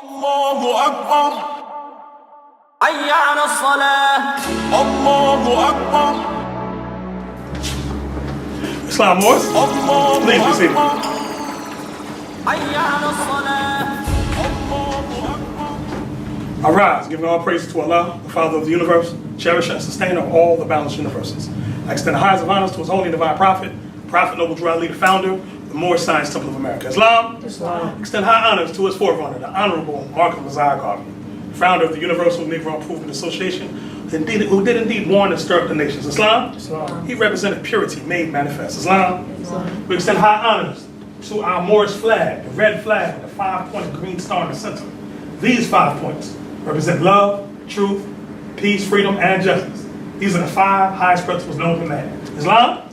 الله أكبر حي على الصلاة الله أكبر Islam Morris, الله please be seated. أكبر حي على الصلاة الله أكبر. Arise, giving all praise to Allah, the Father of the universe, cherisher and sustainer of all the balanced universes. I extend the highest of honors to His holy and divine prophet, Prophet Noble Drew Ali, the founder of the Moorish Science Temple of America. Islam. Extend high honors to his forerunner, the Honorable Markham Lazar Garvey, founder of the Universal Negro Improvement Association, who did indeed warn and stir up the nations. Islam. He represented purity made manifest. Islam. We extend high honors to our Moorish flag, the red flag with the 5-pointed green star in the center. These 5 points represent love, truth, peace, freedom, and justice. These are the 5 highest principles known to man. Islam?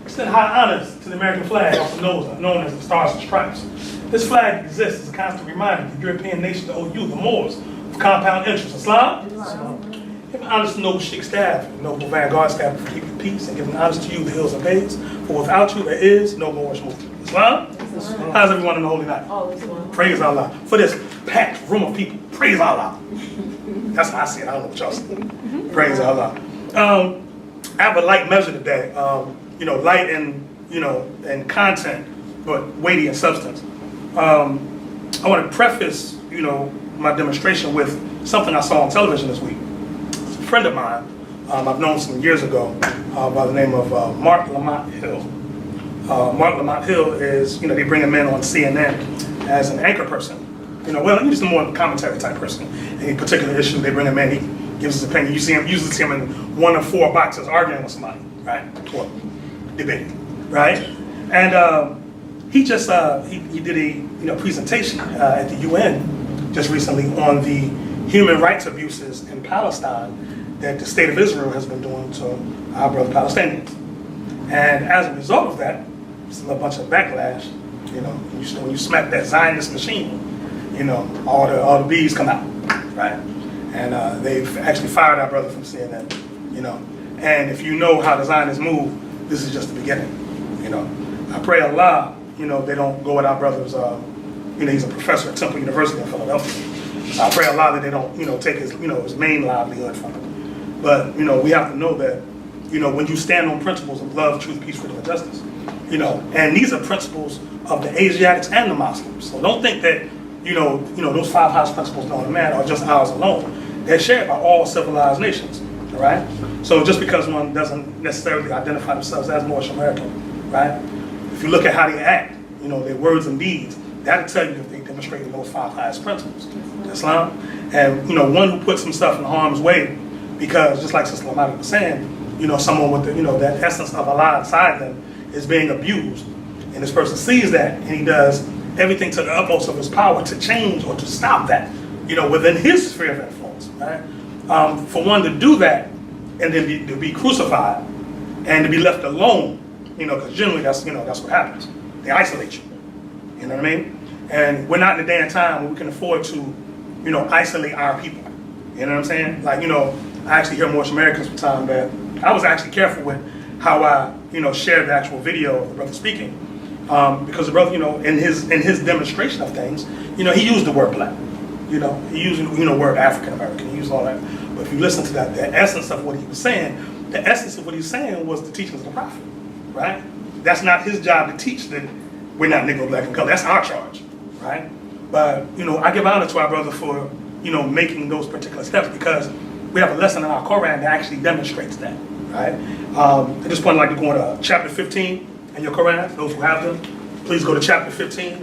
Extend high honors to the American flag, also known as the Stars and Stripes. This flag exists as a constant reminder of the European nation to owe you, the Moors, of compound interest. Islam? Giving honors to noble Sheik staff, noble vanguard staff for keeping peace, and giving honors to you, the hills and bays, for without you there is no Moorish movement. Islam? How's everyone in the holy night? Praise Allah. For this packed room of people, praise Allah. That's how I see it. I don't know what y'all see. Praise Allah. I have a light measure today. Light in content, but weighty in substance. I want to preface, my demonstration with something I saw on television this week. It's a friend of mine I've known some years ago by the name of Mark Lamont Hill. Mark Lamont Hill is, they bring him in on CNN as an anchor person. He's a more commentary type person. Any particular issue, they bring him in, he gives his opinion. You usually see him in 1 of 4 boxes arguing with somebody, right? Or debating, right? And he just he did a presentation at the UN just recently on the human rights abuses in Palestine that the state of Israel has been doing to our brother Palestinians. And as a result of that, there's a bunch of backlash. When you smack that Zionist machine, all the bees come out, right? And they've actually fired our brother from CNN, And if you know how the Zionists move, this is just the beginning, I pray Allah, they don't go with our brother's, he's a professor at Temple University in Philadelphia. So I pray Allah that they don't, take his, his main livelihood from him. But, we have to know that, when you stand on principles of love, truth, peace, freedom, and justice, and these are principles of the Asiatics and the Muslims. So don't think that, those 5 highest principles known to man are just ours alone. They're shared by all civilized nations, all right? So just because one doesn't necessarily identify themselves as Moorish American, right? If you look at how they act, their words and deeds, that'll tell you if they demonstrate those 5 highest principles. Islam, and one who puts himself in harm's way, because just like Sister Lamont was saying, someone with the, that essence of Allah inside them is being abused, and this person sees that, and he does everything to the utmost of his power to change or to stop that, within his sphere of influence, right? For one to do that, and then to be crucified, and to be left alone, because generally that's what happens. They isolate you, you know what I mean? And we're not in a day and time where we can afford to, isolate our people. You know what I'm saying? Like, I actually hear Moorish Americans from time that I was actually careful with how I, shared the actual video of the brother speaking. Because the brother, in his demonstration of things, he used the word black. He used, the word African American. He used all that. But if you listen to that, the essence of what he was saying, was the teachings of the prophet, right? That's not his job to teach that we're not Negro, black, and color. That's our charge, right? But, I give honor to our brother for, making those particular steps, because we have a lesson in our Quran that actually demonstrates that, right? At this point, I'd like to go into chapter 15 in your Quran. Those who have them, please go to chapter 15.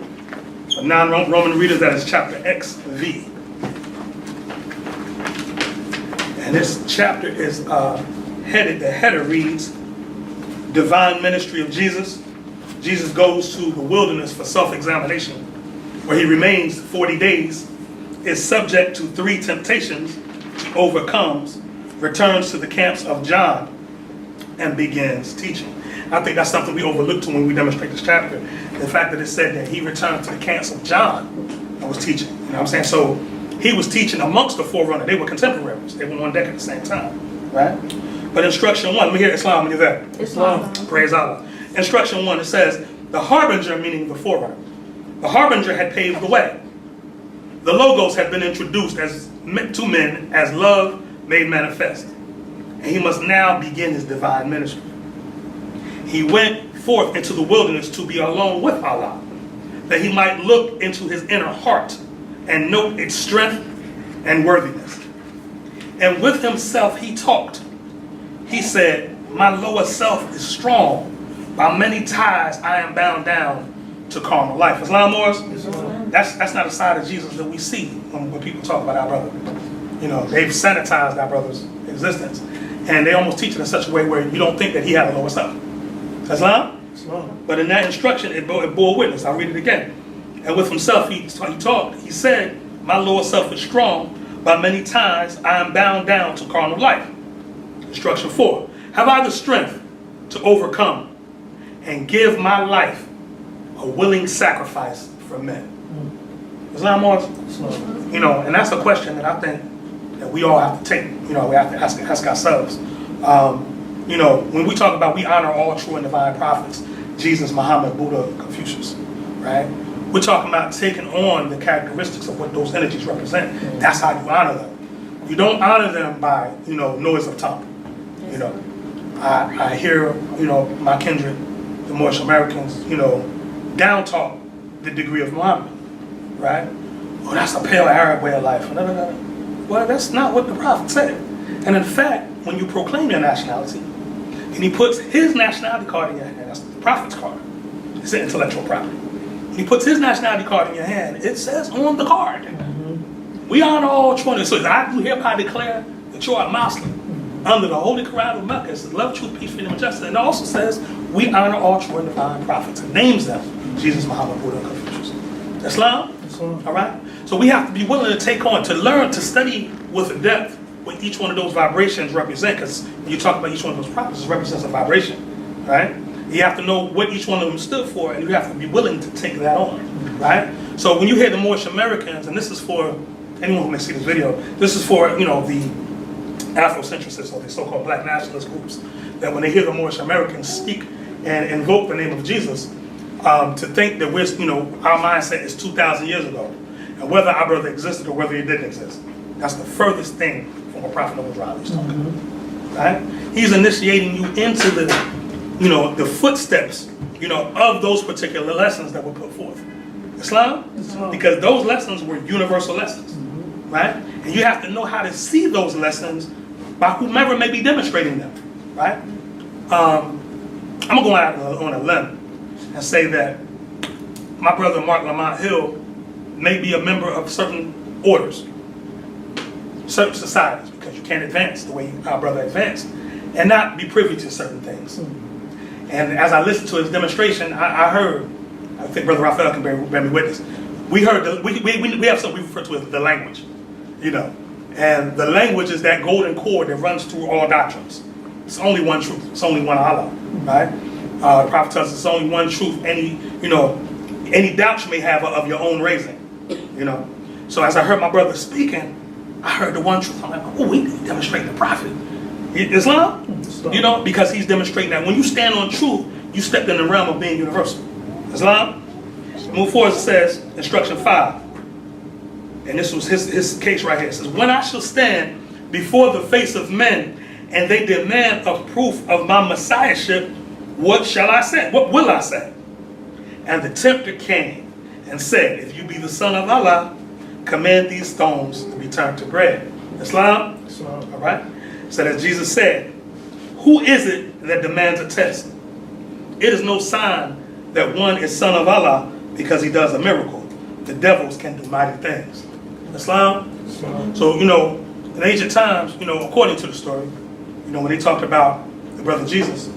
For non-Roman readers, that is chapter XV. And this chapter is headed, the header reads, Divine Ministry of Jesus. Jesus goes to the wilderness for self-examination, where he remains 40 days, is subject to 3 temptations, overcomes, returns to the camps of John, and begins teaching. I think that's something we overlook when we demonstrate this chapter. The fact that it said that he returned to the camps of John and was teaching. You know what I'm saying? So he was teaching amongst the forerunner. They were contemporaries. They were on deck at the same time, right? But instruction 1, let me hear Islam when you're there. Islam. Praise Allah. Instruction 1, it says, the harbinger, meaning the forerunner. The harbinger had paved the way. The Logos had been introduced to men as love made manifest. And he must now begin his divine ministry. He went forth into the wilderness to be alone with Allah, that he might look into his inner heart and note its strength and worthiness. And with himself he talked. He said, my lower self is strong. By many ties I am bound down to carnal life. Islam Moors, that's not a side of Jesus that we see when people talk about our brother. You know, they've sanitized our brother's existence. And they almost teach it in such a way where you don't think that he had a lower self. Islam? But in that instruction, it bore witness. I'll read it again. And with himself he talked. He said, my lower self is strong. By many ties I am bound down to carnal life. Instruction 4. Have I the strength to overcome and give my life a willing sacrifice for men? Islam Moors? You know, and that's a question that I think that we all have to take. You know, we have to ask ourselves. You know, when we talk about we honor all true and divine prophets, Jesus, Muhammad, Buddha, Confucius, right? We're talking about taking on the characteristics of what those energies represent. That's how you honor them. You don't honor them by, you know, noise of tongue. You know, I hear, you know, my kindred, the Moorish Americans, you know, down talk the degree of Muhammad, right? Oh, that's a pale Arab way of life. Well, that's not what the Prophet said. And in fact, when you proclaim your nationality, and he puts his nationality card in your hand, that's the Prophet's card. It's an intellectual property. He puts his nationality card in your hand, it says on the card, we honor all true. So I do hereby declare that you are a Muslim. Under the Holy Quran of Mecca, it says love, truth, peace, freedom, and justice. And it also says we honor all true and divine prophets. It names them Jesus, Muhammad, Buddha, and Confucius. Islam? All right? So we have to be willing to take on, to learn, to study with depth what each one of those vibrations represent. Because when you talk about each one of those prophets, it represents a vibration, right? You have to know what each one of them stood for, and you have to be willing to take that on, right? So when you hear the Moorish Americans, and this is for anyone who may see this video, this is for, you know, the Afrocentricists or the so-called black nationalist groups, that when they hear the Moorish Americans speak and invoke the name of Jesus, to think that we're, you know, our mindset is 2,000 years ago, and whether our brother existed or whether he didn't exist. That's the furthest thing from what Prophet Noble Drive is talking about, right? He's initiating you into the, you know, the footsteps, you know, of those particular lessons that were put forth. Islam? Because those lessons were universal lessons, right? And you have to know how to see those lessons by whomever may be demonstrating them, right? I'm gonna go out on a limb and say that my brother Mark Lamont Hill may be a member of certain orders, certain societies, because you can't advance the way our brother advanced and not be privy to certain things. And as I listened to his demonstration, I heard, I think Brother Raphael can bear me witness, we heard, we have something we refer to as the language, you know. And the language is that golden cord that runs through all doctrines. It's only one truth. It's only one Allah, right? The Prophet tells us it's only one truth. Any doubts you may have of your own raising, you know. So as I heard my brother speaking, I heard the one truth. I'm like, oh, we need to demonstrate the Prophet. Islam? You know, because he's demonstrating that when you stand on truth, you step in the realm of being universal. Islam? Move forward, it says, instruction 5. And this was his case right here. It says, when I shall stand before the face of men and they demand a proof of my messiahship, what shall I say? What will I say? And the tempter came and said, if you be the son of Allah, command these stones to be turned to bread. Islam? All right? So as Jesus said, who is it that demands a test? It is no sign that one is son of Allah because he does a miracle. The devils can do mighty things. Islam? So, you know, in ancient times, you know, according to the story, you know, when they talked about the brother Jesus,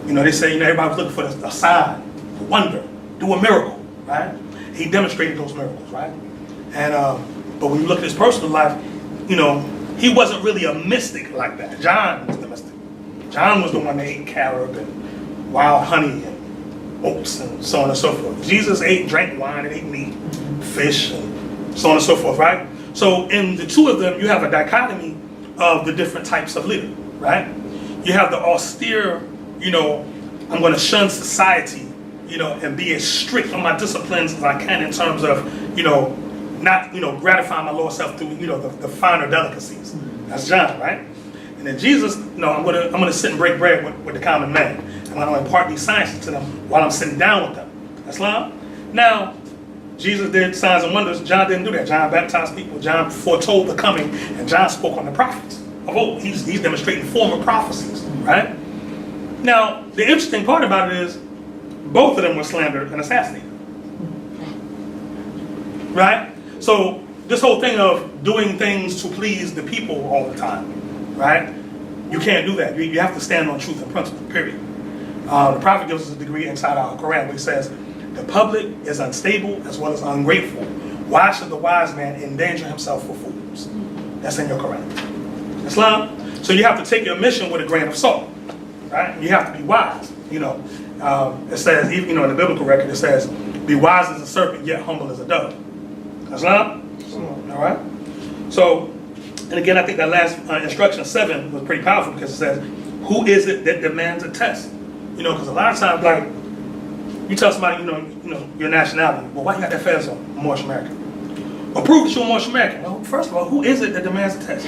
you know, they say, you know, everybody was looking for a sign, a wonder, do a miracle, right? He demonstrated those miracles, right? And, but when you look at his personal life, you know, he wasn't really a mystic like that. John was the mystic. John was the one that ate carob and wild honey and oats and so on and so forth. Jesus ate and drank wine and ate meat, fish, and so on and so forth, right? So in the two of them, you have a dichotomy of the different types of leader, right? You have the austere, you know, I'm going to shun society, you know, and be as strict on my disciplines as I can in terms of, you know, not, gratify my lower self through, the finer delicacies. That's John, right? And then Jesus, I'm gonna sit and break bread with the common man. I'm gonna impart these sciences to them while I'm sitting down with them. Islam. Now, Jesus did signs and wonders. John didn't do that. John baptized people. John foretold the coming, and John spoke on the prophets of old. He's demonstrating former prophecies, right? Now, the interesting part about it is, both of them were slandered and assassinated, right? So this whole thing of doing things to please the people all the time, right? You can't do that. You have to stand on truth and principle, period. The prophet gives us a degree inside our Quran where he says, the public is unstable as well as ungrateful. Why should the wise man endanger himself for fools? That's in your Quran. Islam. So you have to take your mission with a grain of salt, right? You have to be wise. It says, even in the biblical record, it says, be wise as a serpent, yet humble as a dove. Islam? All right? So, and again, I think that last instruction 7 was pretty powerful because it says, who is it that demands a test? Because a lot of times, like, you tell somebody, your nationality, well, why you got that fez on? I'm Moorish American. Well, prove that you're Moorish American. Well, first of all, who is it that demands a test?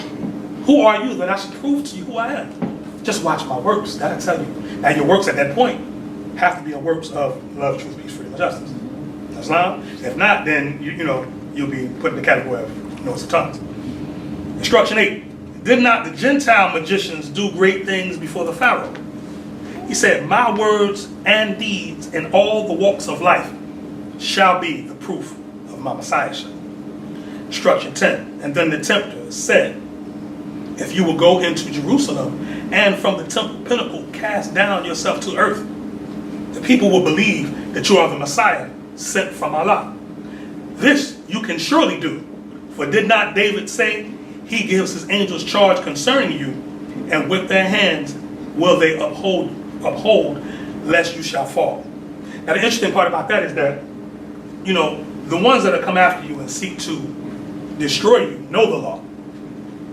Who are you that I should prove to you who I am? Just watch my works. That'll tell you. Now, your works at that point have to be works of love, truth, peace, freedom, and justice. Islam. If not, then you'll be put in the category of noise of tongues. Instruction 8. Did not the Gentile magicians do great things before the Pharaoh? He said, my words and deeds in all the walks of life shall be the proof of my messiahship. Instruction 10. And then the tempter said, if you will go into Jerusalem and from the temple pinnacle cast down yourself to earth, the people will believe that you are the Messiah sent from Allah. This you can surely do, for did not David say, he gives his angels charge concerning you, and with their hands will they uphold lest you shall fall. Now the interesting part about that is that, the ones that have come after you and seek to destroy you know the law.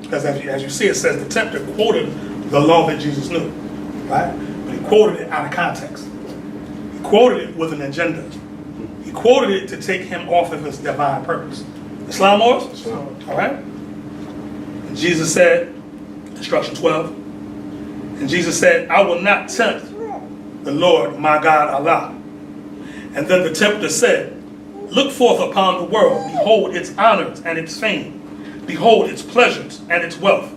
Because as you see, it says the tempter quoted the law that Jesus knew, right? But he quoted it out of context. He quoted it with an agenda. He quoted it to take him off of his divine purpose. Islam or? All right? And Jesus said, instruction 12, and Jesus said, I will not tempt the Lord my God Allah. And then the tempter said, look forth upon the world, behold its honors and its fame, behold its pleasures and its wealth.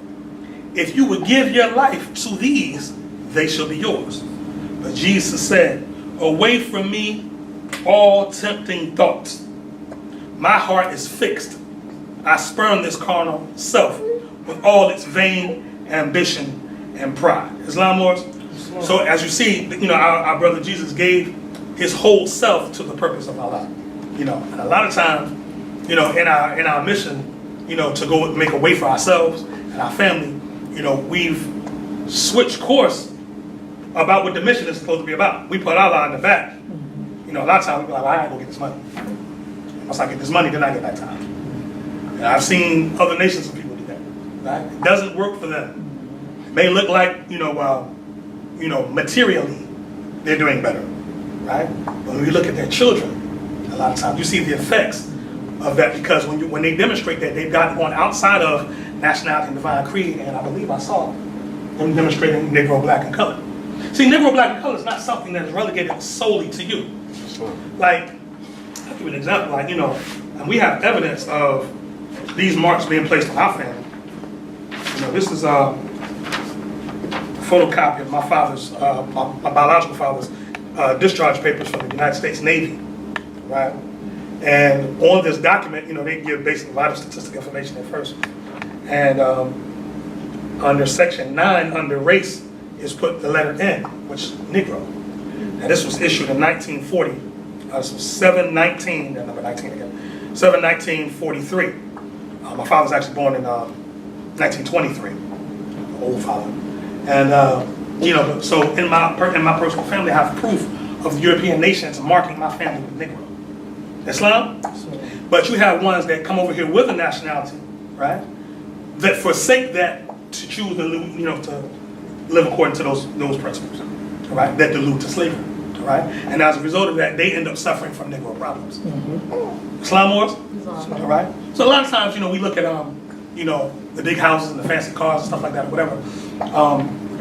If you would give your life to these, they shall be yours. But Jesus said, away from me all tempting thoughts. My heart is fixed. I spurn this carnal self with all its vain ambition and pride. Islam Lords? So as you see, our brother Jesus gave his whole self to the purpose of Allah. And a lot of times, in our mission, to go make a way for ourselves and our family, we've switched course about what the mission is supposed to be about. We put Allah in the back. A lot of times we be like, I gotta go get this money. Once I get this money, then I get that time. And I've seen other nations of people do that. Right? It doesn't work for them. It may look like, materially, they're doing better. Right? But when you look at their children, a lot of times you see the effects of that, because when they demonstrate that, they've gone outside of nationality and divine creed, and I believe I saw them demonstrating Negro, black, and colored. See, Negro, black, and colored is not something that is relegated solely to you. Like, I'll give you an example. Like, and we have evidence of these marks being placed on our family. This is a photocopy of my father's, my biological father's discharge papers from the United States Navy, right? And on this document, they give basically vital statistic information at first. And under section 9, under race, is put the letter N, which is Negro. Now this was issued in 1940. So 7/19, number 19 again, 7/19/43. My father was actually born in 1923, old father. And so in my personal family, I have proof of the European nations marking my family with Negro. Islam? But you have ones that come over here with a nationality, right? That forsake that to choose to live according to those principles, right? That delude to slavery. right? And as a result of that, they end up suffering from Negro problems. Islam wars, all right? So a lot of times, we look at, the big houses and the fancy cars and stuff like that, or whatever.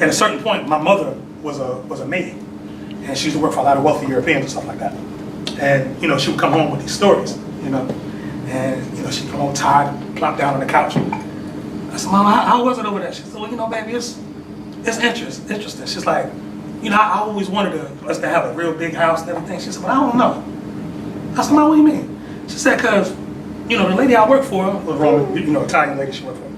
At a certain point, my mother was a maid, and she used to work for a lot of wealthy Europeans and stuff like that. And she would come home with these stories, and she'd come home tired, plop down on the couch. I said, Mama, how was it over there? She said, well, baby, it's interesting. She's like, I always wanted us to have a real big house and everything. She said, but I don't know. I said, Mom, what do you mean? She said, because, the lady I work for was Roman, Italian lady she worked for.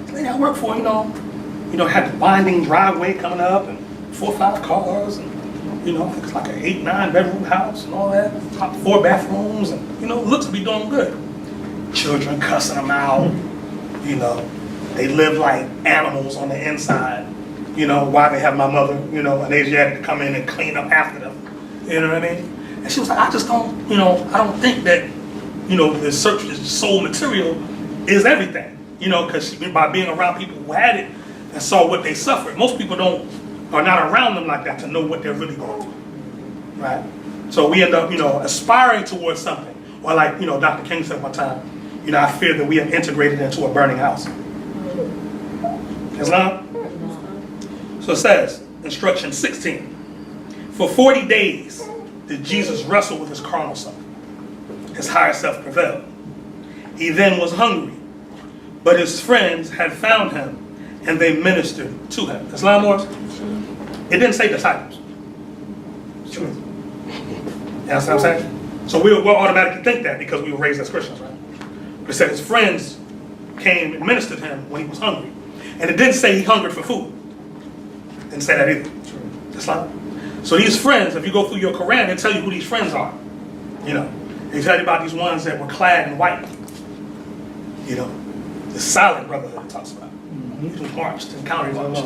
The lady I work for, had the winding driveway coming up and 4 or 5 cars and, I think it's like an 8-9 bedroom house and all that. 4 bathrooms and, looks to be doing good. Children cussing them out, they live like animals on the inside. Why they have my mother, an Asiatic to come in and clean up after them. You know what I mean? And she was like, I just don't, I don't think that, the search for soul material is everything. Because by being around people who had it and saw what they suffered, most people are not around them like that to know what they're really going through. Right? So we end up, aspiring towards something. Or like, Dr. King said one time, I fear that we have integrated into a burning house. Islam? So it says, instruction 16, for 40 days did Jesus wrestle with his carnal self. His higher self prevailed. He then was hungry, but his friends had found him and they ministered to him. Islam was? It didn't say disciples. Sure. You understand what I'm saying? So we'll automatically think that because we were raised as Christians, right? But it said his friends came and ministered to him when he was hungry. And it didn't say he hungered for food. Didn't say that either. Islam. So these friends, if you go through your Quran, they tell you who these friends are. They tell you about these ones that were clad in white. The silent brotherhood it talks about. Who marched and counter marched.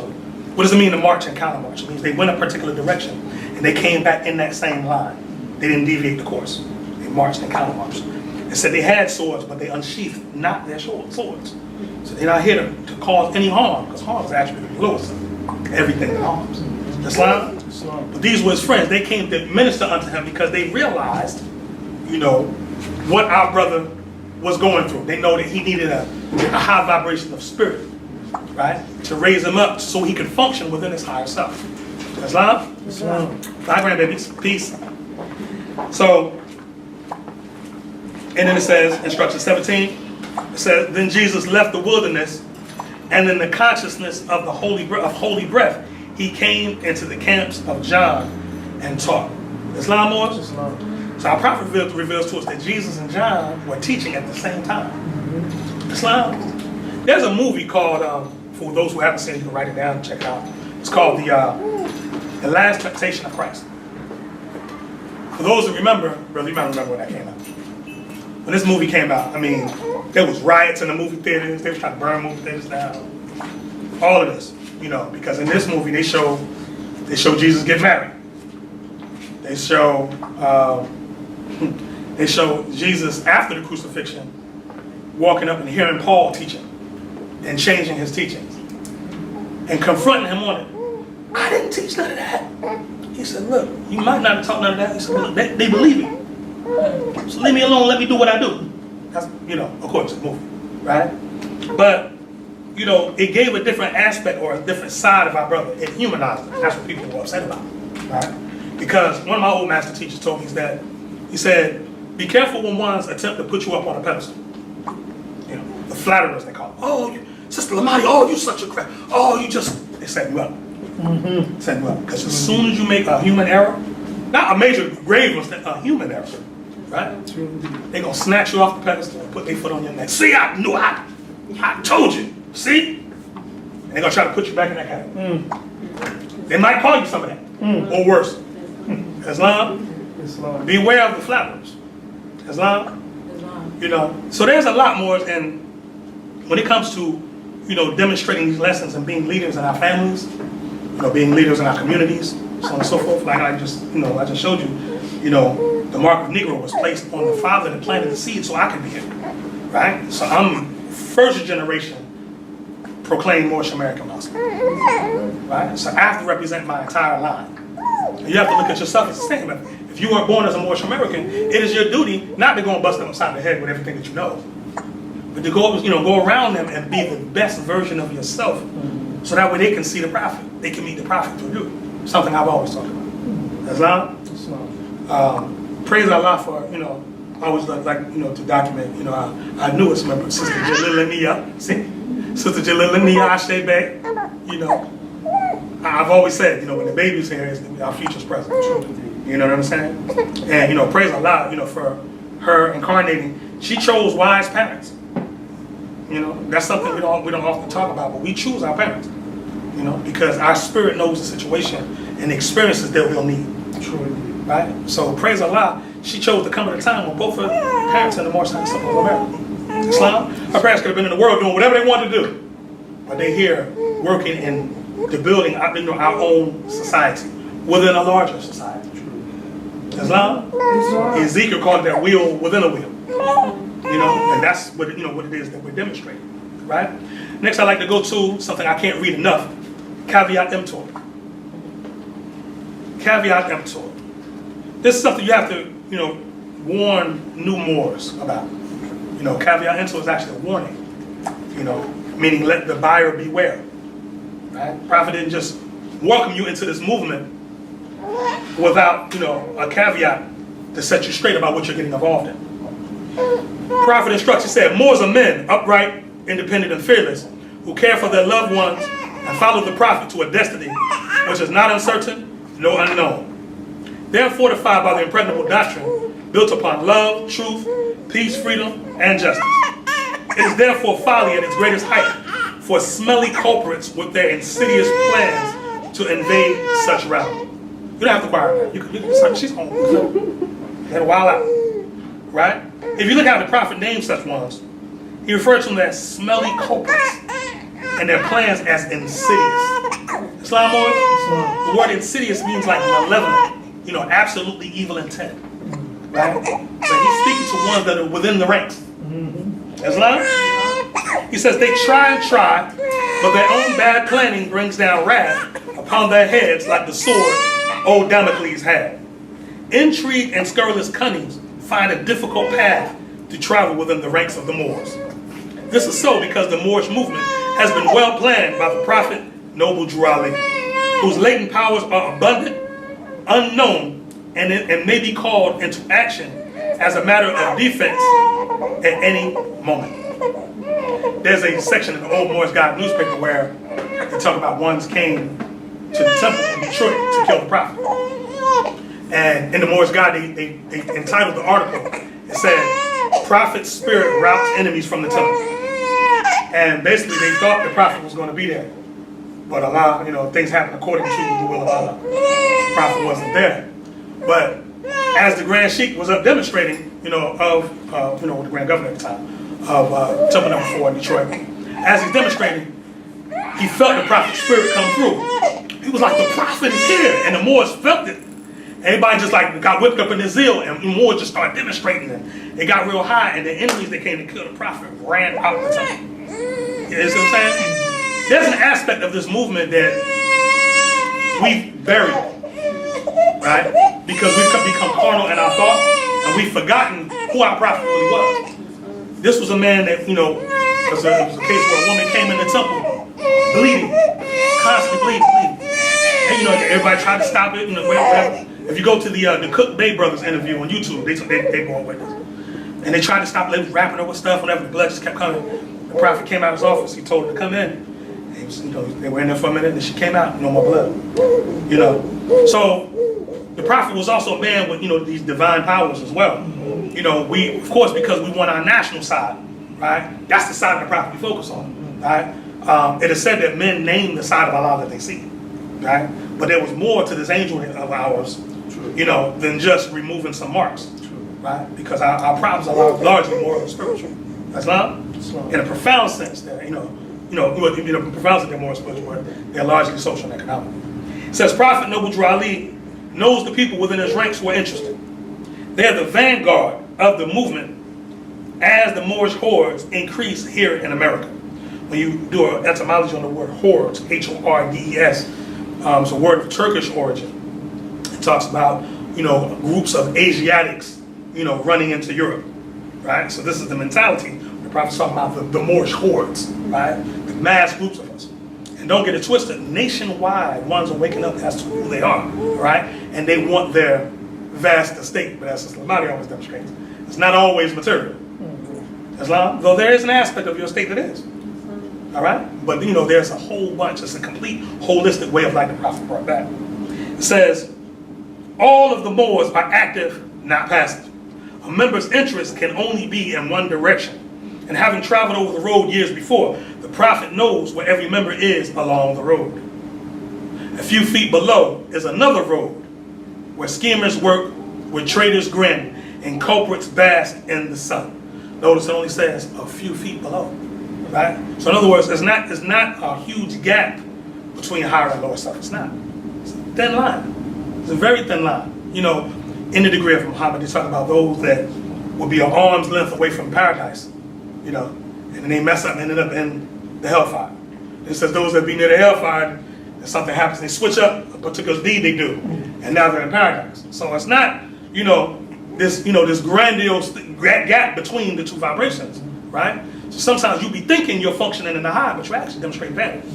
What does it mean to march and counter march? It means they went a particular direction and they came back in that same line. They didn't deviate the course. They marched and counter marched. It said they had swords, but they unsheathed not their swords. So they're not here to cause any harm, because harm is actually the lowest of everything that harms. Islam? But these were his friends. They came to minister unto him because they realized, what our brother was going through. They know that he needed a high vibration of spirit, right? To raise him up so he could function within his higher self. Islam? Islam. Bye, grandbabies. Peace. So, and then it says, instruction 17, it says, then Jesus left the wilderness, and in the consciousness of the holy breath, he came into the camps of John and taught. Islam or? Islam. So our prophet reveals to us that Jesus and John were teaching at the same time. Islam. There's a movie called, for those who haven't seen it, you can write it down and check it out. It's called The Last Temptation of Christ. For those who remember, brother, you might remember when that came out. When this movie came out, there was riots in the movie theaters. They were trying to burn movie theaters down. All of this, because in this movie they show Jesus get married. They show Jesus after the crucifixion walking up and hearing Paul teaching and changing his teachings and confronting him on it. I didn't teach none of that. He said, look, you might not have taught none of that. He said, look, they believe it. So leave me alone, let me do what I do. That's, of course, it's a movie, right? But, it gave a different aspect or a different side of our brother. It humanized him. That's what people were upset about, right? Because one of my old master teachers told me that, he said, be careful when ones attempt to put you up on a pedestal. The flatterers, they call it. Oh, Sister Lamati, oh, you such a crap. Oh, they set you up. Set you up. Because as soon as you make a human error, not a major grave mistake, a human error, right? They're going to snatch you off the pedestal and put their foot on your neck. See, I knew I told you. See? And they're going to try to put you back in that category. They might call you some of that. Or worse. Islam. Beware of the flatterers. Islam. So there's a lot more, and when it comes to, demonstrating these lessons and being leaders in our families, being leaders in our communities, so on and so forth, like I just showed you, the mark of Negro was placed on the father that planted the seed so I could be here, right? So I'm first generation proclaimed Moorish American Muslim, right? So I have to represent my entire line. And you have to look at yourself as the same. If you weren't born as a Moorish American, it is your duty not to go and bust them upside the head with everything that you know, but to go, go around them and be the best version of yourself, so that way they can see the prophet. They can meet the prophet through you. Something I've always talked about. Islam. Praise Allah for, I always like, to document, I knew it's my sister Jalila Nia, see? Sister Jalila Nia Ashebe, I've always said, when the baby's here, it's our future's present. You know what I'm saying? And, praise Allah, for her incarnating. She chose wise parents. That's something we don't often talk about, but we choose our parents, because our spirit knows the situation and the experiences that we'll need. Right? So praise Allah, she chose to come at a time when both her parents and the Moorish side of America. Islam, her parents could have been in the world doing whatever they wanted to do, but they're here working in the building our own society within a larger society. Islam, Ezekiel called it that wheel within a wheel. And that's what it is that we're demonstrating. Right? Next, I'd like to go to something I can't read enough. Caveat emptor. Caveat emptor. This is something you have to, warn new Moors about. Caveat emptor is actually a warning. Meaning let the buyer beware. Right? Prophet didn't just welcome you into this movement without, a caveat to set you straight about what you're getting involved in. Prophet instruction said, Moors are men, upright, independent, and fearless, who care for their loved ones and follow the prophet to a destiny which is not uncertain, nor unknown. They are fortified by the impregnable doctrine built upon love, truth, peace, freedom, and justice. It is therefore folly at its greatest height for smelly culprits with their insidious plans to invade such realm. You don't have to choir her. You can say, she's home. Let her wild out. Right? If you look how the prophet named such ones, he referred to them as smelly culprits and their plans as insidious. Islam, the word insidious means like malevolent, absolutely evil intent. Right? But he's speaking to ones that are within the ranks. Islam? He says they try, but their own bad planning brings down wrath upon their heads like the sword old Damocles had. Intrigue and scurrilous cunnings find a difficult path to travel within the ranks of the Moors. This is so because the Moorish movement has been well planned by the prophet Noble Drew Ali, whose latent powers are abundant, unknown, and may be called into action as a matter of defense at any moment. There's a section in the Old Moorish Guide newspaper where they talk about ones came to the temple in Detroit to kill the prophet. And in the Moorish Guide, they entitled the article, it said, Prophet's spirit routs enemies from the temple. And basically they thought the prophet was going to be there. But Allah, things happened according to the will of Allah. The prophet wasn't there. But as the Grand Sheik was up demonstrating, with the Grand Governor at the time, of Temple No. 4 in Detroit, as he's demonstrating, he felt the prophet's spirit come through. He was like, the prophet is here. And the Moors felt it. Everybody just got whipped up in their zeal, and more just started demonstrating it. It got real high, and the enemies that came to kill the prophet ran out the temple. You know what I'm saying? There's an aspect of this movement that we've buried, right? Because we've become carnal in our thought, and we've forgotten who our prophet really was. This was a man that, it was a case where a woman came in the temple, bleeding, constantly bleeding. And everybody tried to stop it, whatever. If you go to the Cook Bay Brothers interview on YouTube, they go on with this. And they tried to stop it, they was wrapping her with stuff, whenever the blood just kept coming. The prophet came out of his office, he told her to come in. And they were in there for a minute, and she came out, no more blood. So the prophet was also a man with, these divine powers as well. We, of course, because we want our national side, right? That's the side of the prophet we focus on, right? It is said that men name the side of Allah that they see, right? But there was more to this angel of ours, than just removing some marks, right? Because our problems are largely moral and spiritual. Islam, in a profound sense, in a profound sense, they're more spiritual, but they're largely social and economic. It says, Prophet Noble Drew Ali knows the people within his ranks who are interested. They're the vanguard of the movement as the Moorish hordes increase here in America. When you do an etymology on the word hordes, H-O-R-D-E-S, it's a word of Turkish origin. talks about, groups of Asiatics, running into Europe, right? So this is the mentality. The prophet's talking about the Moorish hordes, right? The mass groups of us. And don't get it twisted, nationwide, ones are waking up as to who they are, right? And they want their vast estate, but as Sister Lamadi always demonstrates, it's not always material. Islam, though there is an aspect of your estate that is. All right? But there's a whole bunch. It's a complete holistic way of life the Prophet brought back. It says, all of the Moors are active, not passive. A member's interest can only be in one direction. And having traveled over the road years before, the Prophet knows where every member is along the road. A few feet below is another road, where schemers work, where traders grin, and culprits bask in the sun. Notice it only says a few feet below, right? So in other words, it's not a huge gap between higher and lower stuff. It's not. It's a thin line. It's a very thin line. In the degree of Muhammad, they talk about those that will be an arm's length away from paradise, and then they mess up and ended up in the hellfire. It says those that be near the hellfire, if something happens, they switch up a particular deed they do, and now they're in paradise. So it's not, this grandiose gap between the two vibrations, right? So sometimes you be thinking you're functioning in the high, but you're actually demonstrating vanity.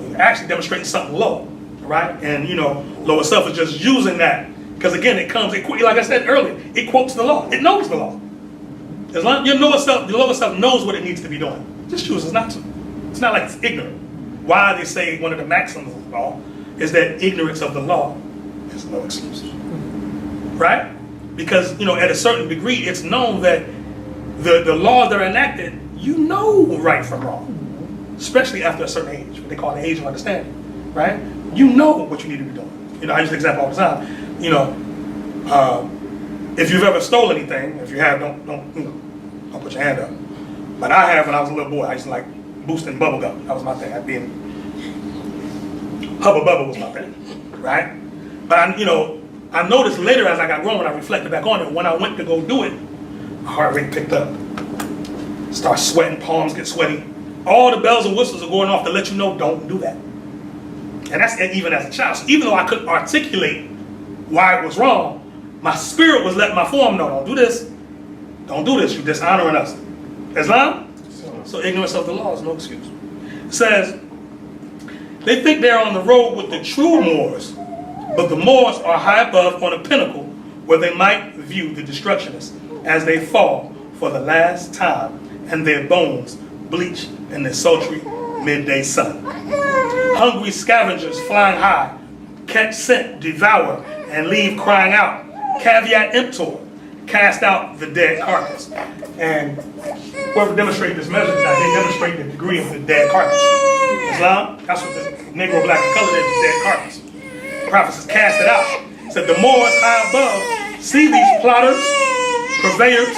You're actually demonstrating something low, right? And lower self is just using that because again, like I said earlier, it quotes the law. It knows the law. As long your lower self knows what it needs to be doing. Just chooses not to. It's not like it's ignorant. Why they say one of the maxims of the law is that ignorance of the law is no excuse, right? Because, at a certain degree, it's known that the laws that are enacted, right from wrong. Especially after a certain age, what they call the age of understanding, right? You know what you need to be doing. I use the example all the time. If you've ever stolen anything, if you have, don't put your hand up. But I have when I was a little boy. I used to like boosting bubble gum. That was my thing. Hubba Bubba was my thing, right? But I noticed later as I got grown, when I reflected back on it, when I went to go do it, my heart rate picked up. Start sweating, palms get sweaty. All the bells and whistles are going off to let you know, don't do that. And that's even as a child. So even though I couldn't articulate why it was wrong, my spirit was letting my form know, don't do this. Don't do this, you're dishonoring us. Islam? So ignorance of the law is no excuse. It says, they think they're on the road with the true Moors, but the Moors are high above on a pinnacle where they might view the destructionists as they fall for the last time and their bones bleach in the sultry midday sun. Hungry scavengers flying high, catch scent, devour, and leave crying out, caveat emptor, cast out the dead carcass. And whoever demonstrated this measure, they demonstrate the degree of the dead carcass. Islam, that's what the Negro, black, and colored is, the dead carcass. The prophet says, cast it out. Said the Moors high above see these plotters, purveyors,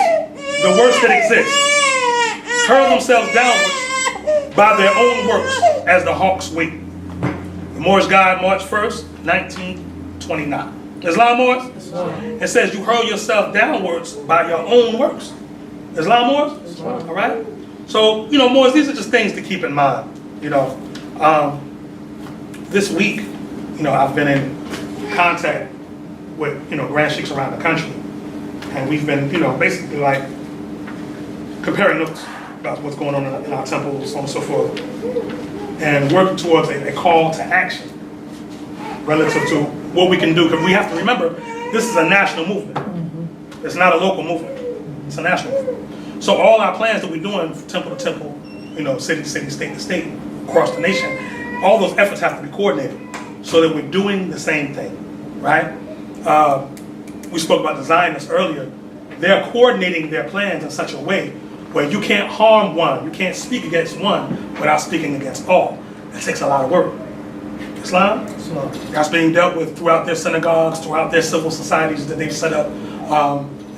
the worst that exists, hurl themselves downwards by their own works as the hawks wait. The Moors died March 1st, 1929. Islam Moors? It says you hurl yourself downwards by your own works. Islam Moors? All right? So, Moors, these are just things to keep in mind. This week, I've been in contact with, grand sheiks around the country. And we've been, basically like comparing notes about what's going on in our temples, so on and so forth. And working towards a call to action relative to what we can do. Because we have to remember, this is a national movement. It's not a local movement. It's a national movement. So all our plans that we're doing, temple to temple, city to city, state to state, across the nation, all those efforts have to be coordinated so that we're doing the same thing, right? We spoke about the Zionists earlier. They're coordinating their plans in such a way where you can't harm one, you can't speak against one without speaking against all. That takes a lot of work. Islam? That's being dealt with throughout their synagogues, throughout their civil societies that they've set up.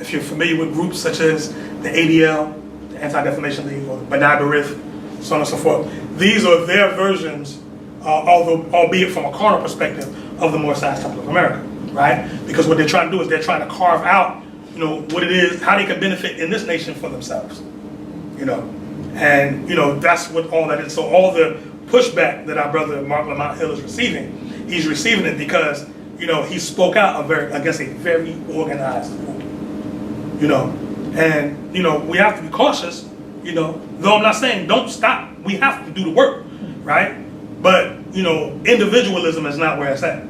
If you're familiar with groups such as the ADL, the Anti-Defamation League, or the B'nai B'rith, so on and so forth, these are their versions, albeit from a carnal perspective, of the Moorish Science Temple of America, right? Because what they're trying to do is they're trying to carve out, what it is, how they can benefit in this nation for themselves, and that's what all that is. So all the pushback that our brother Mark Lamont Hill is receiving, he's receiving it because he spoke out against a very organized group. And we have to be cautious. Though I'm not saying don't stop. We have to do the work, right? But individualism is not where it's at.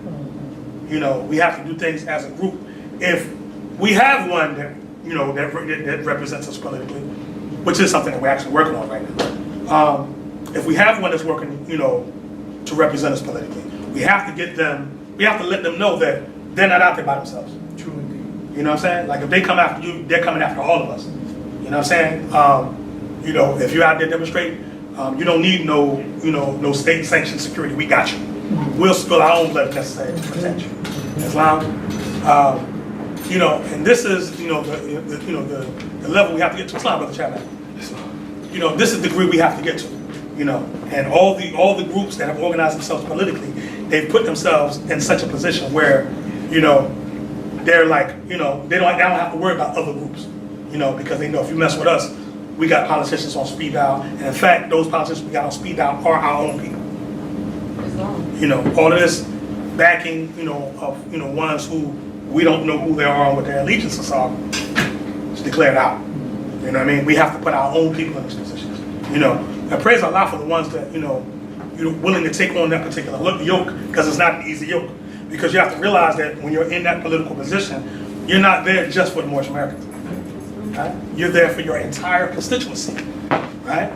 We have to do things as a group. If we have one that that represents us politically, which is something that we're actually working on right now. If we have one that's working, to represent us politically, we have to get them. We have to let them know that they're not out there by themselves. True indeed. You know what I'm saying? Like if they come after you, they're coming after all of us. You know what I'm saying? If you're out there demonstrating, you don't need no state-sanctioned security. We got you. We'll spill our own blood if necessary to protect you. Islam. And this is the level we have to get to. Islam, Brother Chapman. This is the degree we have to get to. And all the groups that have organized themselves politically, they've put themselves in such a position where, they're like, they don't have to worry about other groups, because they know if you mess with us, we got politicians on speed dial, and in fact, those politicians we got on speed dial are our own people. All of this backing, of ones who we don't know who they are and what their allegiances are, it's declared out. You know what I mean? We have to put our own people in these positions. And praise Allah for the ones that you're willing to take on that particular yoke, because it's not an easy yoke. Because you have to realize that when you're in that political position, you're not there just for the Moorish Americans. Right? You're there for your entire constituency, right?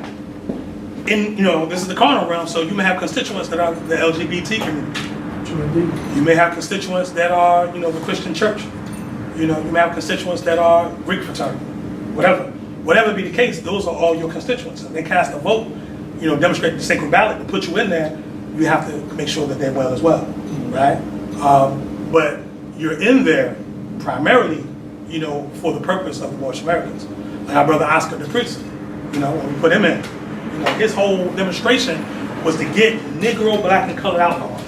This is the carnal realm, so you may have constituents that are the LGBT community. True indeed. You may have constituents that are, the Christian church. You may have constituents that are Greek fraternity, whatever. Whatever be the case, those are all your constituents. If they cast a vote, demonstrate the sacred ballot to put you in there, you have to make sure that they're well as well, right? But you're in there primarily, for the purpose of the Moorish Americans. Like our brother Oscar the priest, when we put him in, his whole demonstration was to get Negro, black, and colored alcohol,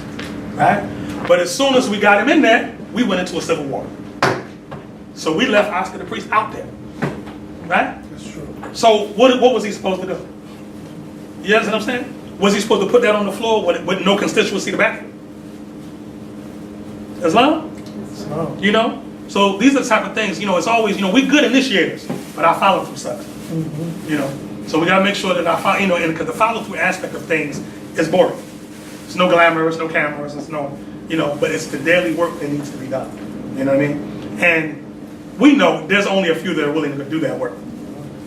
right? But as soon as we got him in there, we went into a civil war. So we left Oscar the priest out there, right? That's true. So what was he supposed to do? You understand what I'm saying? Was he supposed to put that on the floor with no constituency to back it? Islam? Islam. So these are the type of things, it's always, we're good initiators, but our follow-through sucks. So we gotta make sure that our, because the follow-through aspect of things is boring. There's no glamour, there's no cameras, there's no, but it's the daily work that needs to be done. You know what I mean? And we know there's only a few that are willing to do that work.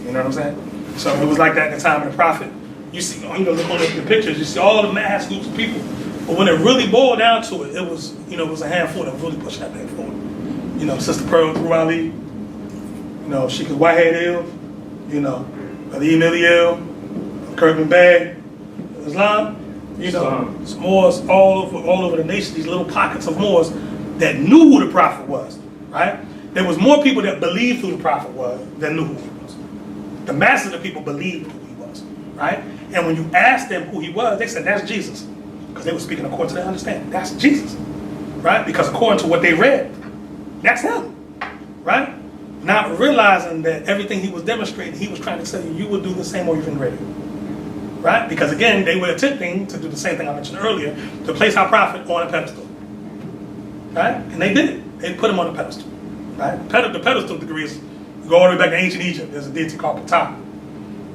You know what I'm saying? So it was like that at the time of the Prophet. You see, look on the pictures, you see all the mass groups of people. But when it really boiled down to it, it was, it was a handful that really pushed that thing forward. Sister Pearl Heru Ali, Sheik Heru Ranesi-El, Ali Emiliel, Kirkman Bay, Islam, some Moors all over the nation, these little pockets of Moors that knew who the Prophet was, right? There was more people that believed who the Prophet was than knew who he was. The masses of people believed who he was, right? And when you asked them who he was, they said, that's Jesus. Because they were speaking according to their understanding. That's Jesus, right? Because according to what they read, that's him, right? Not realizing that everything he was demonstrating, he was trying to tell you, you will do the same or even greater, right? Because again, they were attempting to do the same thing I mentioned earlier, to place our prophet on a pedestal, right? And they did it. They put him on a pedestal, right? The pedestal degree is, you go all the way back to ancient Egypt, there's a deity called Ptah.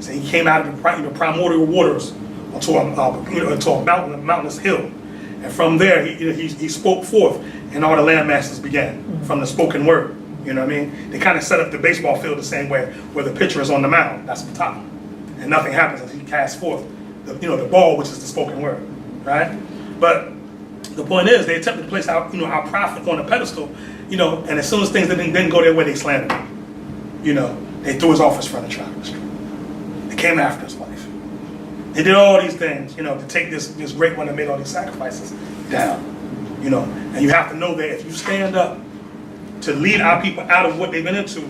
So he came out of the primordial waters onto a mountainous hill. And from there, he spoke forth, and all the landmasses began from the spoken word. You know what I mean? They kind of set up the baseball field the same way, where the pitcher is on the mound. That's the top, and nothing happens as he casts forth the ball, which is the spoken word, right? But the point is, they attempted to place our prophet on a pedestal, and as soon as things didn't go their way, they slandered him. They threw his office furniture out of the street. They came after his life. They did all these things, to take this great one that made all these sacrifices down, And you have to know that if you stand up to lead our people out of what they've been into,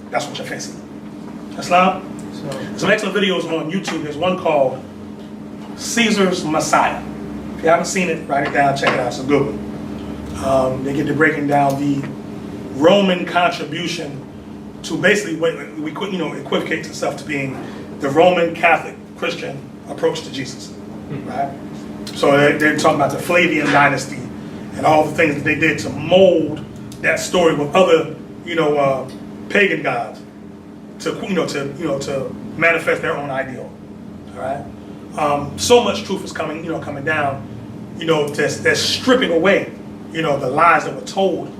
that's what you're facing. Islam? Some excellent videos on YouTube. There's one called Caesar's Messiah. If you haven't seen it, write it down, check it out. It's a good one. They get to breaking down the Roman contribution to basically what we equivocates itself to being the Roman Catholic Christian approach to Jesus, right? So they're talking about the Flavian dynasty and all the things that they did to mold that story with other, pagan gods to manifest their own ideal. All right. So much truth is coming down, that's stripping away, the lies that were told,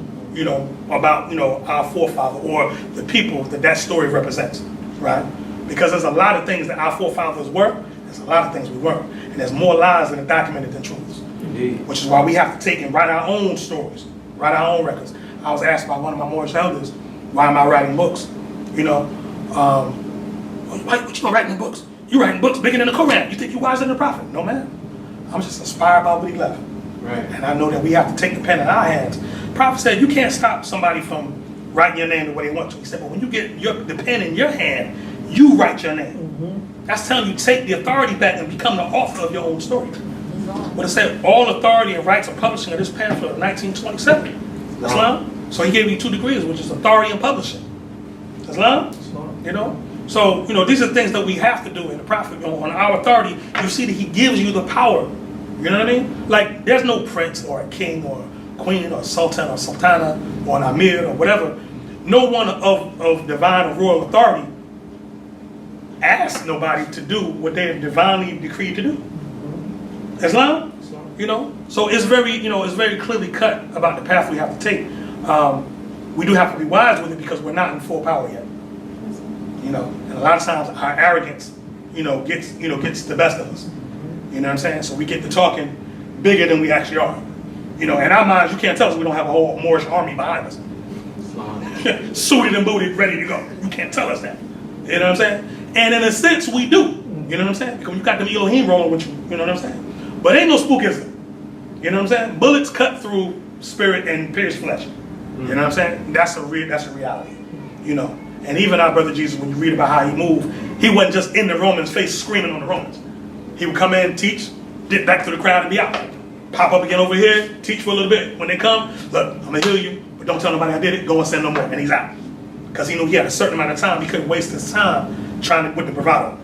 about, our forefather or the people that story represents, right? Because there's a lot of things that our forefathers were, there's a lot of things we weren't. And there's more lies that are documented than truths. Indeed. Which is why we have to take and write our own stories, write our own records. I was asked by one of my Moorish elders, why am I writing books? What you writing books? You writing books bigger than the Quran. You think you're wiser than the Prophet? No, man. I'm just inspired by what he left. Right. And I know that we have to take the pen in our hands. The Prophet said, you can't stop somebody from writing your name the way they want to. He said, but when you get the pen in your hand, you write your name. Mm-hmm. That's telling you take the authority back and become the author of your own story. But it said all authority and rights of publishing of this pamphlet of 1927. Islam. So he gave you 2 degrees, which is authority and publishing. Islam. So these are things that we have to do in the Prophet. On our authority, you see that he gives you the power. You know what I mean? Like there's no prince or a king or queen or sultan or sultana or an amir or whatever. No one of divine or royal authority asks nobody to do what they have divinely decreed to do. Islam, so it's very clearly cut about the path we have to take. We do have to be wise with it because we're not in full power yet. And a lot of times our arrogance, gets the best of us. You know what I'm saying? So we get to talking bigger than we actually are. In our minds, you can't tell us we don't have a whole Moorish army behind us. Suited and booted, ready to go. You can't tell us that. You know what I'm saying? And in a sense, we do. You know what I'm saying? Because you got them Elohim rolling with you. You know what I'm saying? But ain't no spookism. You know what I'm saying? Bullets cut through spirit and pierce flesh. You know what I'm saying? That's a reality. And even our brother Jesus, when you read about how he moved, he wasn't just in the Romans' face screaming on the Romans. He would come in, teach, dip back to the crowd and be out. Pop up again over here, teach for a little bit. When they come, look, I'm going to heal you, but don't tell nobody I did it. Go and sin no more. And he's out. Because he knew he had a certain amount of time. He couldn't waste his time trying to with the bravado.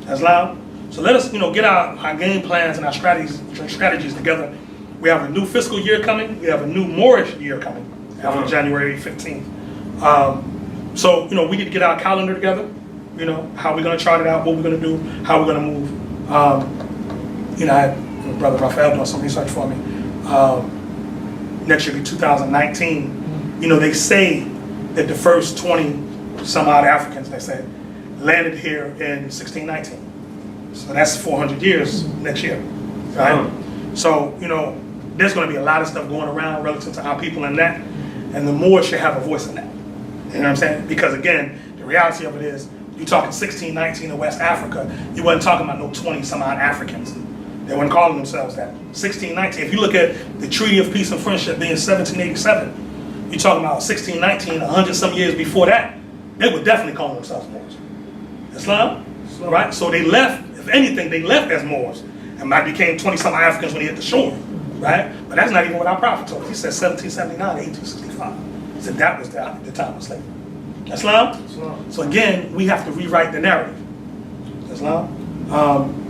That's loud. So let us, get our game plans and our strategies together. We have a new fiscal year coming. We have a new Moorish year coming after January 15th. So, we need to get our calendar together. How we're going to chart it out, what we're going to do, how we're going to move. I had Brother Raphael doing some research for me. Next year will be 2019. They say that the first 20 some odd Africans, they say, landed here in 1619. So that's 400 years next year, right? So, there's going to be a lot of stuff going around relative to our people and that, and the Moors should have a voice in that. You know what I'm saying? Because again, the reality of it is, you're talking 1619 in West Africa, you wasn't talking about no 20 some odd Africans. They weren't calling themselves that. 1619, if you look at the Treaty of Peace and Friendship being 1787, you're talking about 1619, 100 some years before that, they would definitely call themselves Moors. Islam, right? So they left, if anything, they left as Moors and might became 20 some Africans when they hit the shore, right? But that's not even what our prophet told us. He said 1779 to 1865. He said that was the time of slavery. Islam? So again, we have to rewrite the narrative. Islam?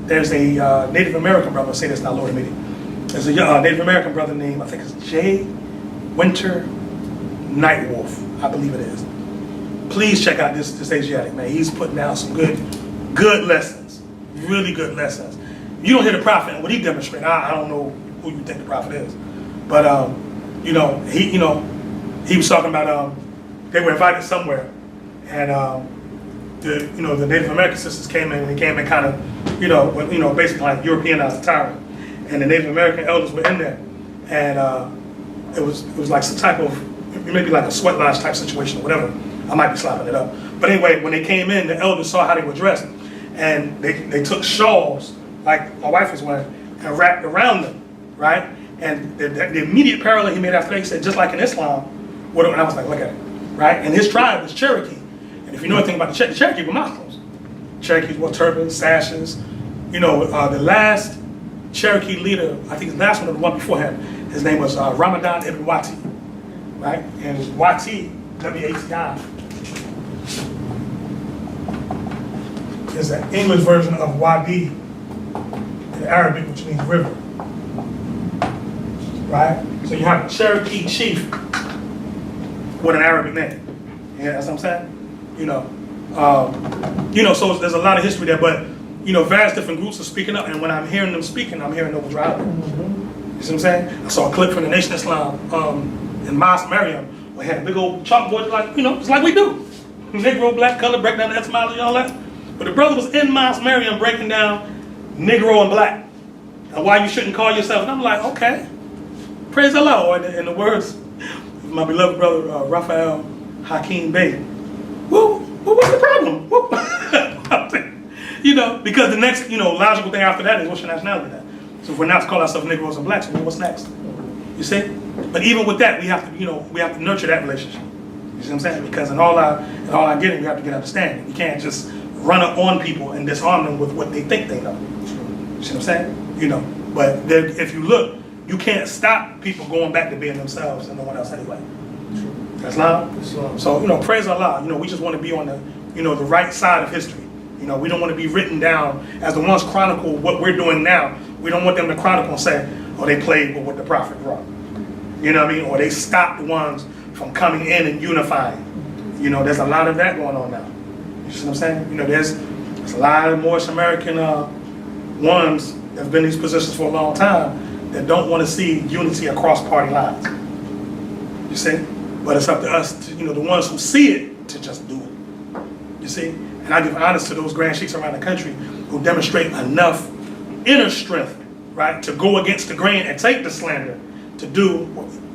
There's a Native American brother, I'll say this, not Lord meeting. There's a Native American brother named, I think it's J. Winter Nightwolf, I believe it is. Please check out this Asiatic, man. He's putting down some good lessons, really good lessons. You don't hear the prophet and what he demonstrated. I don't know who you think the prophet is, but he was talking about they were invited somewhere, and the Native American sisters came in, and they came in kind of basically like Europeanized attire, and the Native American elders were in there, and it was like some type of maybe like a sweat lodge type situation or whatever. I might be slapping it up. But anyway, when they came in, the elders saw how they were dressed. And they took shawls, like my wife was wearing, and wrapped around them, right? And the immediate parallel he made after that, he said, just like in Islam, and I was like, look at it, right? And his tribe was Cherokee. And if you know anything about the Cherokee were Muslims. Cherokees wore turbans, sashes. The last Cherokee leader, I think the last one or the one before him, his name was Ramadan Ibn Wati, right? And Wati, W-A-T-I, is an English version of Wadi in Arabic, which means river. right? So you have a Cherokee chief with an Arabic name. Yeah, that's what I'm saying. So there's a lot of history there, but various different groups are speaking up, and when I'm hearing them speaking, I'm hearing Noble Drew Ali. You see what I'm saying? I saw a clip from the Nation of Islam in Mosque Mariam, where they had a big old chalkboard, like just like we do, Negro, black, color, break down the etymology and all that. But the brother was in Mosque Mariam breaking down Negro and black, and why you shouldn't call yourself. And I'm like, okay, praise Allah. Or in the words of my beloved brother Raphael Hakeem Bey. Well, what's the problem? Because the next, logical thing after that is, what's your nationality then? So if we're not to call ourselves Negroes and blacks, well, what's next? You see? But even with that, we have to, we have to nurture that relationship. You see what I'm saying? Because in all our getting, we have to get understanding. You can't just run up on people and disarm them with what they think they know. You see what I'm saying? But if you look, you can't stop people going back to being themselves and no one else anyway. Islam. So praise Allah. We just want to be on the the right side of history. We don't want to be written down as the ones chronicle what we're doing now. We don't want them to chronicle and say, oh, they played with what the Prophet brought. You know what I mean? Or they stopped the ones from coming in and unifying. There's a lot of that going on now. You see what I'm saying? There's a lot of Moorish American ones that have been in these positions for a long time that don't want to see unity across party lines. You see? But it's up to us, the ones who see it, to just do it. You see? And I give honors to those grand sheiks around the country who demonstrate enough inner strength, right, to go against the grain and take the slander, to do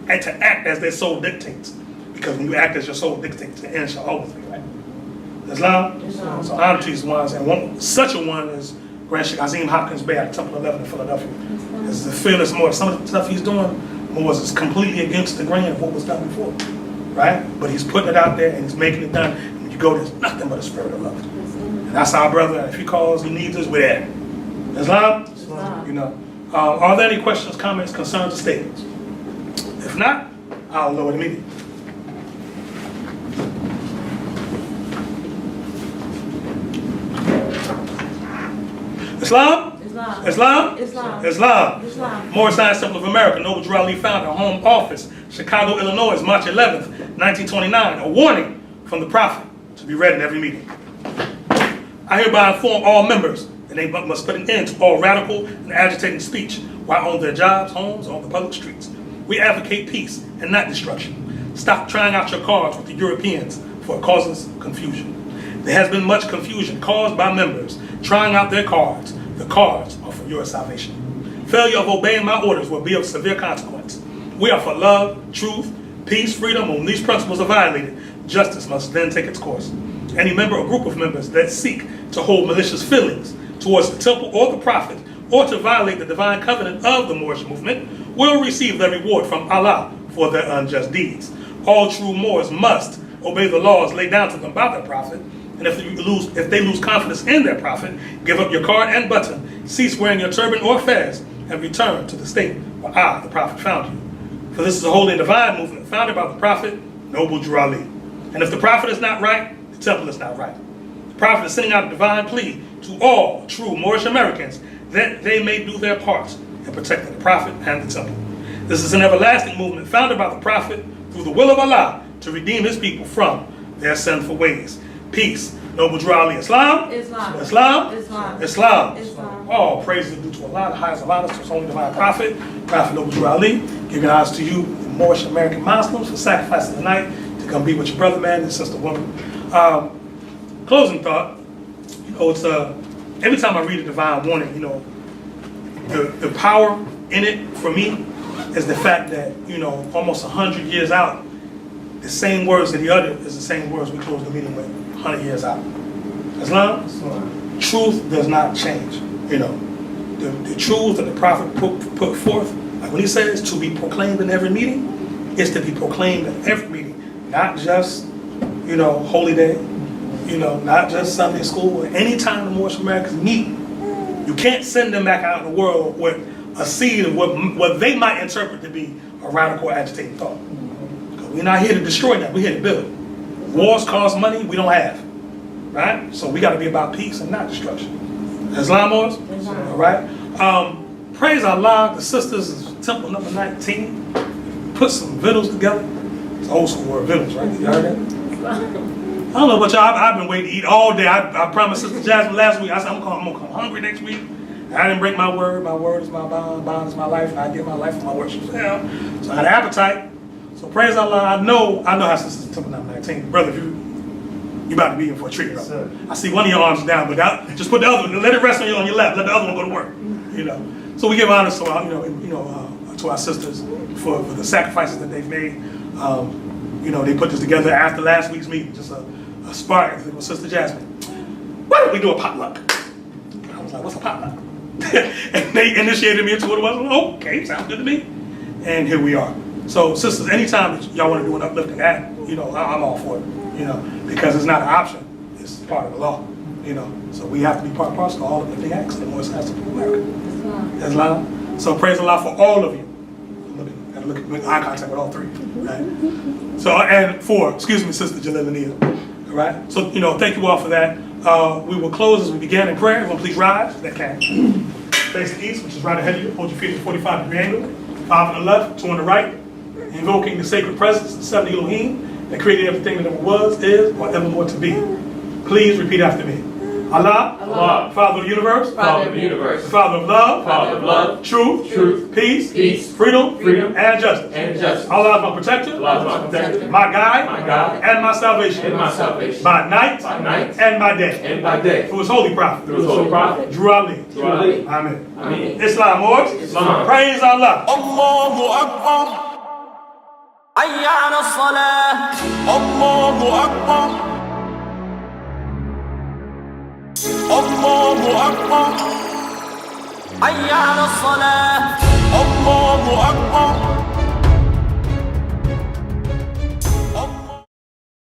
and to act as their soul dictates. Because when you act as your soul dictates, the end shall always be right. Islam? So honor to these ones, and such a one is Grand Sheik Azim Hopkins Bey at Temple 11 in Philadelphia. This is the fearless Moor. Some of the stuff he's doing, Moors, is completely against the grain of what was done before. Right? But he's putting it out there and he's making it done. And when you go, there's nothing but a spirit of love. And that's our brother. And if he calls, he needs us, we're there. Islam? Are there any questions, comments, concerns, or statements? If not, I'll lower the meeting. Islam? Islam. Islam? Islam. Islam. Islam. Moorish Science Temple of America, Noble Drew Ali founder, home office, Chicago, Illinois, March 11th, 1929. A warning from the Prophet to be read in every meeting. I hereby inform all members that they must put an end to all radical and agitating speech while on their jobs, homes, or on the public streets. We advocate peace and not destruction. Stop trying out your cards with the Europeans, for it causes confusion. There has been much confusion caused by members trying out their cards. The cards are for your salvation. Failure of obeying my orders will be of severe consequence. We are for love, truth, peace, freedom. When these principles are violated, justice must then take its course. Any member or group of members that seek to hold malicious feelings towards the temple or the Prophet, or to violate the divine covenant of the Moorish movement, will receive their reward from Allah for their unjust deeds. All true Moors must obey the laws laid down to them by their Prophet. And if they lose confidence in their Prophet, give up your card and button, cease wearing your turban or fez, and return to the state where I, the Prophet, found you. For this is a holy and divine movement founded by the Prophet, Noble Drew Ali. And if the Prophet is not right, the temple is not right. The Prophet is sending out a divine plea to all true Moorish Americans that they may do their parts in protecting the Prophet and the temple. This is an everlasting movement founded by the Prophet through the will of Allah to redeem his people from their sinful ways. Peace. Noble Drew Ali. Islam? Islam. Islam? Islam. Islam. Islam. All praises due to Allah, the highest of honors to his holy divine Prophet, Prophet Noble Drew Ali. Giving honors to you, the Moorish American Muslims, for sacrificing the night to come be with your brother man and sister woman. Closing thought, it's every time I read a divine warning, the power in it for me is the fact that, almost 100 years out, the same words that he uttered is the same words we close the meeting with 100 years out. Islam? Truth does not change. The truth that the Prophet put forth, like when he says to be proclaimed in every meeting, is to be proclaimed in every meeting, not just, Holy Day, not just Sunday school, or any time the Moorish Americans meet. You can't send them back out in the world with a seed of what they might interpret to be a radical agitating thought. We're not here to destroy that. We're here to build. Wars cost money we don't have, right? So we got to be about peace and not destruction. Islam wars, all right? Praise Allah. The sisters Temple number 19. Put some vittles together. It's old school word, vittles, right? You heard that? I don't know about y'all. I've been waiting to eat all day. I promised Sister Jasmine last week. I said I'm gonna come hungry next week. I didn't break my word. My word is my bond. Bond is my life. And I give my life for my worship. So I had an appetite. So praise Allah. I know how Sister Temple number 19. Brother, if you about to be in for a treat. Yes, sir. I see one of your arms down, but just put the other one. Let it rest on your left. Let the other one go to work. You know. So we give honor to our, to our sisters for the sacrifices that they've made. They put this together after last week's meeting. Just a spark with Sister Jasmine. Why don't we do a potluck? I was like, what's a potluck? And they initiated me into what it was. Okay, sounds good to me. And here we are. So sisters, anytime that y'all want to do an uplifting act, I'm all for it. Because it's not an option. It's part of the law. So we have to be part and parcel of all uplifting acts that the Most High Temple of America. Islam. So praise Allah for all of you. Gotta look at eye contact with all three. Right? So and for, excuse me, Sister Jalila. All right. So thank you all for that. We will close as we began in prayer. Everyone please rise. That can face the east, which is right ahead of you. Hold your feet at a 45-degree angle. 5 on the left, 2 on the right. Invoking the sacred presence, the 70 Elohim that created everything that ever was, is, or evermore to be. Please repeat after me. Allah, Allah, Father of the universe, Father of the universe, Father of love, Father of love, truth, peace, freedom, and justice. Allah is my protector, Allah is my protector, my guide, and my salvation, by night, and by day. Through his holy prophet, Drew Ali. Amen. Islam, Lord. Praise Allah. Allahu Akbar. Hayya ala salah. Allahu Akbar. Allahu Akbar. Hayya ala salah. Allahu Akbar.